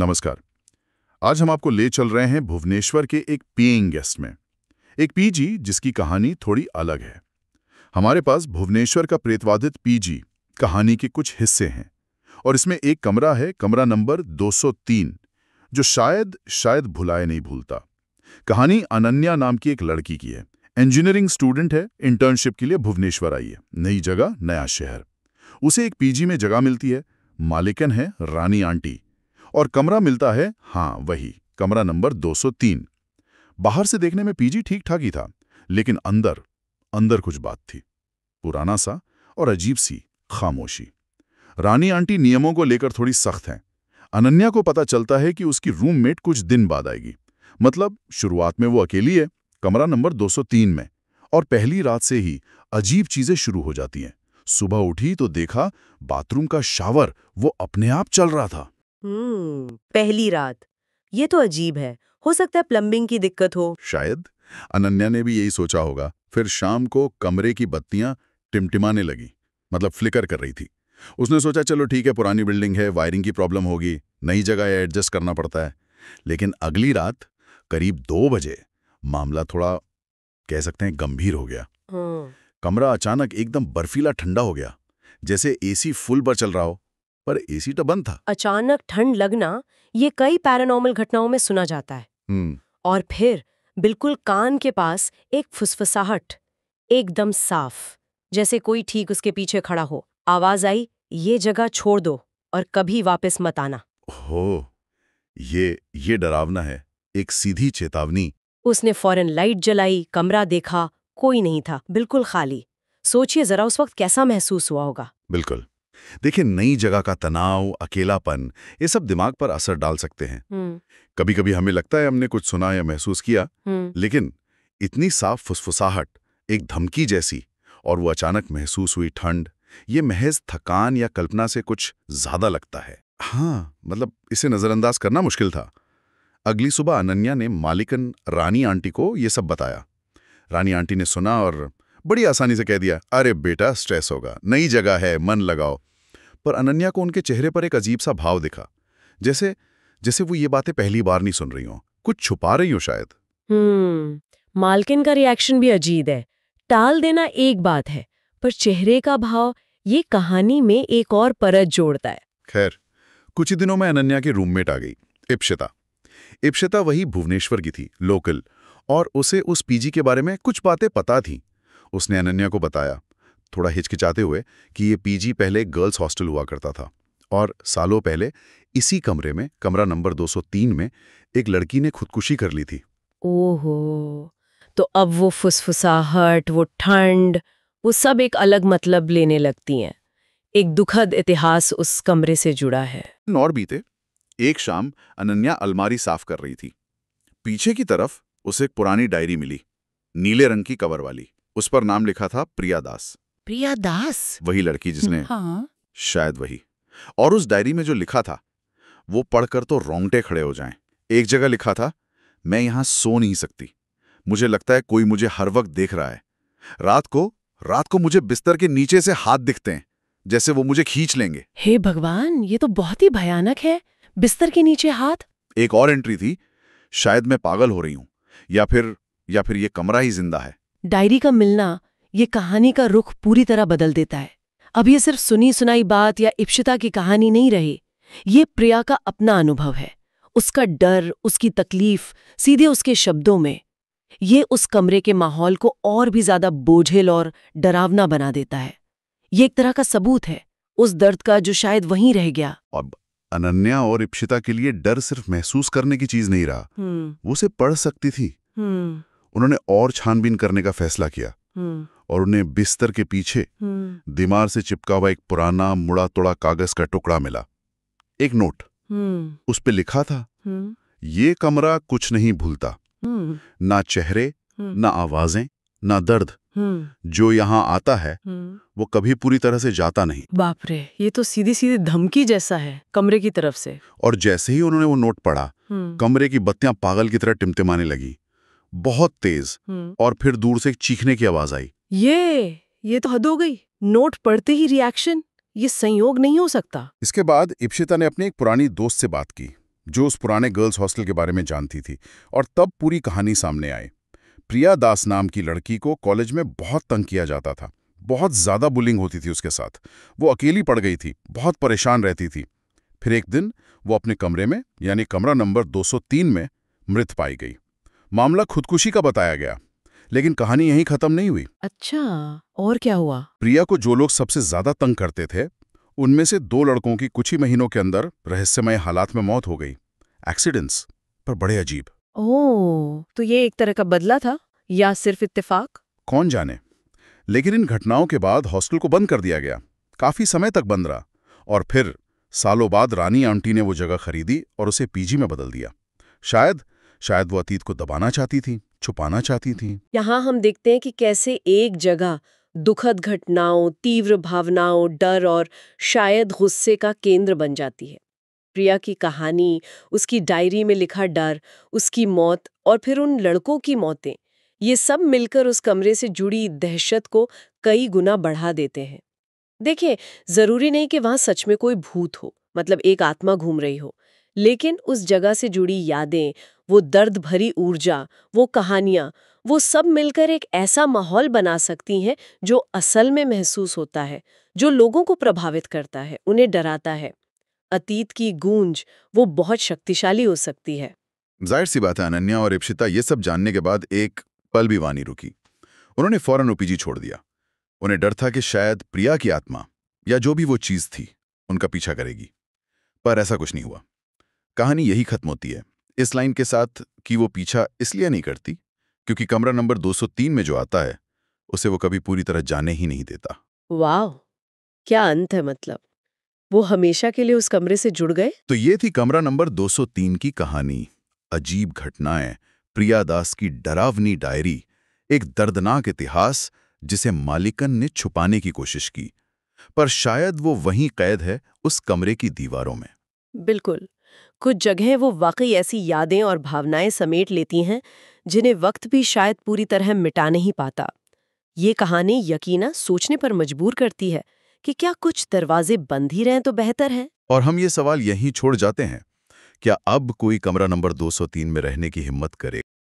नमस्कार। आज हम आपको ले चल रहे हैं भुवनेश्वर के एक पेइंग गेस्ट में, एक पीजी जिसकी कहानी थोड़ी अलग है। हमारे पास भुवनेश्वर का प्रेतवाधित पीजी कहानी के कुछ हिस्से हैं और इसमें एक कमरा है, कमरा नंबर 203, जो शायद भुलाए नहीं भूलता। कहानी अनन्या नाम की एक लड़की की है। इंजीनियरिंग स्टूडेंट है, इंटर्नशिप के लिए भुवनेश्वर आई है। नई जगह, नया शहर। उसे एक पीजी में जगह मिलती है। मालिकन है रानी आंटी और कमरा मिलता है, हाँ वही, कमरा नंबर 203। बाहर से देखने में पीजी ठीक ठाक ही था, लेकिन अंदर कुछ बात थी, पुराना सा और अजीब सी खामोशी। रानी आंटी नियमों को लेकर थोड़ी सख्त हैं। अनन्या को पता चलता है कि उसकी रूममेट कुछ दिन बाद आएगी। मतलब शुरुआत में वो अकेली है, कमरा नंबर 203 में, और पहली रात से ही अजीब चीजें शुरू हो जाती हैं। सुबह उठी तो देखा बाथरूम का शावर वो अपने आप चल रहा था। पहली रात, ये तो अजीब है। हो सकता है प्लम्बिंग की दिक्कत हो। शायद अनन्या ने भी यही सोचा होगा। फिर शाम को कमरे की बत्तियां टिमटिमाने लगी, मतलब फ्लिकर कर रही थी। उसने सोचा चलो ठीक है, पुरानी बिल्डिंग है, वायरिंग की प्रॉब्लम होगी, नई जगह है, एडजस्ट करना पड़ता है। लेकिन अगली रात करीब 2 बजे मामला थोड़ा, कह सकते हैं, गंभीर हो गया। कमरा अचानक एकदम बर्फीला ठंडा हो गया, जैसे एसी फुल पर चल रहा हो, पर एसी तो बंद था। अचानक ठंड लगना, ये कई पैरानॉर्मल घटनाओं में सुना जाता है। और फिर बिल्कुल कान के पास एक फुसफुसाहट, एकदम साफ, जैसे कोई ठीक उसके पीछे खड़ा हो। आवाज आई, ये जगह छोड़ दो और कभी वापस मत आना। हो, ये डरावना है, एक सीधी चेतावनी। उसने फौरन लाइट जलाई, कमरा देखा, कोई नहीं था, बिल्कुल खाली। सोचिए जरा उस वक्त कैसा महसूस हुआ होगा। बिल्कुल। देखिए, नई जगह का तनाव, अकेलापन, ये सब दिमाग पर असर डाल सकते हैं। कभी कभी हमें लगता है हमने कुछ सुना या महसूस किया, लेकिन इतनी साफ फुसफुसाहट, एक धमकी जैसी, और वो अचानक महसूस हुई ठंड, ये महज थकान या कल्पना से कुछ ज्यादा लगता है। हाँ, मतलब इसे नजरअंदाज करना मुश्किल था। अगली सुबह अनन्या ने मालिकन रानी आंटी को ये सब बताया। रानी आंटी ने सुना और बड़ी आसानी से कह दिया, अरे बेटा, स्ट्रेस होगा, नई जगह है, मन लगाओ। पर अनन्या को उनके चेहरे पर एक अजीब सा भाव दिखा, जैसे वो ये बातें पहली बार नहीं सुन रही हो, कुछ छुपा रही हो शायद। मालकिन का रिएक्शन भी अजीब है। टाल देना एक बात है, पर चेहरे का भाव ये कहानी में एक और परत जोड़ता है। खैर, कुछ ही दिनों में अनन्या की रूममेट आ गई, इप्शिता वही भुवनेश्वर की थी, लोकल, और उसे उस पीजी के बारे में कुछ बातें पता थी। उसने अनन्या को बताया, थोड़ा हिचकिचाते हुए, कि ये पीजी पहले गर्ल्स हॉस्टल हुआ करता था और सालों पहले इसी कमरे में, कमरा नंबर 203 में, एक लड़की ने खुदकुशी कर ली थी। ओहो, तो अब वो फुसफुसाहट, वो ठंड, वो सब एक अलग मतलब लेने लगती हैं। एक दुखद इतिहास उस कमरे से जुड़ा है। और बीते एक शाम अनन्या अलमारी साफ कर रही थी। पीछे की तरफ उसे एक पुरानी डायरी मिली, नीले रंग की कवर वाली। उस पर नाम लिखा था प्रिया दास। प्रिया दास? वही लड़की जिसने हाँ। शायद वही। और उस डायरी में जो लिखा था वो पढ़कर तो रोंगटे खड़े हो जाएं। एक जगह लिखा था, मैं यहां सो नहीं सकती, मुझे लगता है कोई मुझे हर वक्त देख रहा है। रात को मुझे बिस्तर के नीचे से हाथ दिखते हैं, जैसे वो मुझे खींच लेंगे। हे भगवान, ये तो बहुत ही भयानक है। बिस्तर के नीचे हाथ? एक और एंट्री थी, शायद मैं पागल हो रही हूं, या फिर ये कमरा ही जिंदा है। डायरी का मिलना ये कहानी का रुख पूरी तरह बदल देता है। अब ये सिर्फ सुनी सुनाई बात या इप्शिता की कहानी नहीं रही, ये प्रिया का अपना अनुभव है। उसका डर, उसकी तकलीफ सीधे उसके शब्दों में। ये उस कमरे के माहौल को और भी ज्यादा बोझिल और डरावना बना देता है। ये एक तरह का सबूत है उस दर्द का जो शायद वहीं रह गया। अब अनन्या और इप्शिता के लिए डर सिर्फ महसूस करने की चीज नहीं रहा, वो उसे पढ़ सकती थी। उन्होंने और छानबीन करने का फैसला किया और उन्हें बिस्तर के पीछे दीवार से चिपका हुआ एक पुराना मुड़ा तोड़ा कागज का टुकड़ा मिला। एक नोट, उस पे लिखा था, ये कमरा कुछ नहीं भूलता, ना चेहरे, ना आवाजें, ना दर्द। जो यहाँ आता है वो कभी पूरी तरह से जाता नहीं। बाप रे, ये तो सीधी सीधी धमकी जैसा है कमरे की तरफ से। और जैसे ही उन्होंने वो नोट पढ़ा, कमरे की बत्तियां पागल की तरह टिमटिमाने लगी, बहुत तेज। और फिर दूर से एक चीखने की आवाज आई। ये तो हद हो गई। नोट पढ़ते ही रिएक्शन, ये संयोग नहीं हो सकता। इसके बाद इप्शिता ने अपने एक पुरानी दोस्त से बात की, जो उस पुराने गर्ल्स हॉस्टल के बारे में जानती थी, और तब पूरी कहानी सामने आई। प्रिया दास नाम की लड़की को कॉलेज में बहुत तंग किया जाता था। बहुत ज़्यादा बुलिंग होती थी उसके साथ। वो अकेली पड़ गई थी, बहुत परेशान रहती थी। फिर एक दिन वो अपने कमरे में, यानी कमरा नंबर 203 में, मृत पाई गई। मामला खुदकुशी का बताया गया, लेकिन कहानी यहीं खत्म नहीं हुई। अच्छा, और क्या हुआ? प्रिया को जो लोग सबसे ज्यादा तंग करते थे, उनमें से 2 लड़कों की कुछ ही महीनों के अंदर रहस्यमय हालात में मौत हो गई। एक्सीडेंट्स, पर बड़े अजीब। ओह, तो ये एक तरह का बदला था या सिर्फ इत्तेफाक? कौन जाने। लेकिन इन घटनाओं के बाद हॉस्टल को बंद कर दिया गया। काफी समय तक बंद रहा, और फिर सालों बाद रानी आंटी ने वो जगह खरीदी और उसे पीजी में बदल दिया। शायद शायद वो अतीत को दबाना चाहती थी, छुपाना चाहती थी। यहाँ हम देखते हैं कि कैसे एक जगह दुखद घटनाओं, तीव्र भावनाओं, डर और शायद गुस्से का केंद्र बन जाती है। प्रिया की कहानी, उसकी डायरी में लिखा डर, उसकी मौत और फिर उन लड़कों की मौतें, ये सब मिलकर उस कमरे से जुड़ी दहशत को कई गुना बढ़ा देते हैं। देखिए, जरूरी नहीं कि वहां सच में कोई भूत हो, मतलब एक आत्मा घूम रही हो, लेकिन उस जगह से जुड़ी यादें, वो दर्द भरी ऊर्जा, वो कहानियां, वो सब मिलकर एक ऐसा माहौल बना सकती हैं जो असल में महसूस होता है, जो लोगों को प्रभावित करता है, उन्हें डराता है। अतीत की गूंज वो बहुत शक्तिशाली हो सकती है। जाहिर सी बात है, अनन्या और इप्सिता ये सब जानने के बाद एक पल भी वानी रुकी। उन्होंने फौरन ओपीजी छोड़ दिया। उन्हें डर था कि शायद प्रिया की आत्मा, या जो भी वो चीज थी, उनका पीछा करेगी। पर ऐसा कुछ नहीं हुआ। कहानी यही खत्म होती है इस लाइन के साथ कि वो पीछा इसलिए नहीं करती क्योंकि कमरा नंबर 203 में जो आता है, उसे वो कभी पूरी तरह जाने ही नहीं देता। वाह, क्या अंत है! मतलब वो हमेशा के लिए उस कमरे से जुड़ गए। तो ये थी कमरा नंबर 203 की कहानी। अजीब घटनाएं, प्रिया दास की डरावनी डायरी, एक दर्दनाक इतिहास जिसे मालिकन ने छुपाने की कोशिश की, पर शायद वो वहीं कैद है, उस कमरे की दीवारों में। बिल्कुल, कुछ जगहें वो वाकई ऐसी यादें और भावनाएं समेट लेती हैं जिन्हें वक्त भी शायद पूरी तरह मिटा नहीं पाता। ये कहानी यकीनन सोचने पर मजबूर करती है कि क्या कुछ दरवाजे बंद ही रहें तो बेहतर है। और हम ये सवाल यहीं छोड़ जाते हैं, क्या अब कोई कमरा नंबर 203 में रहने की हिम्मत करे?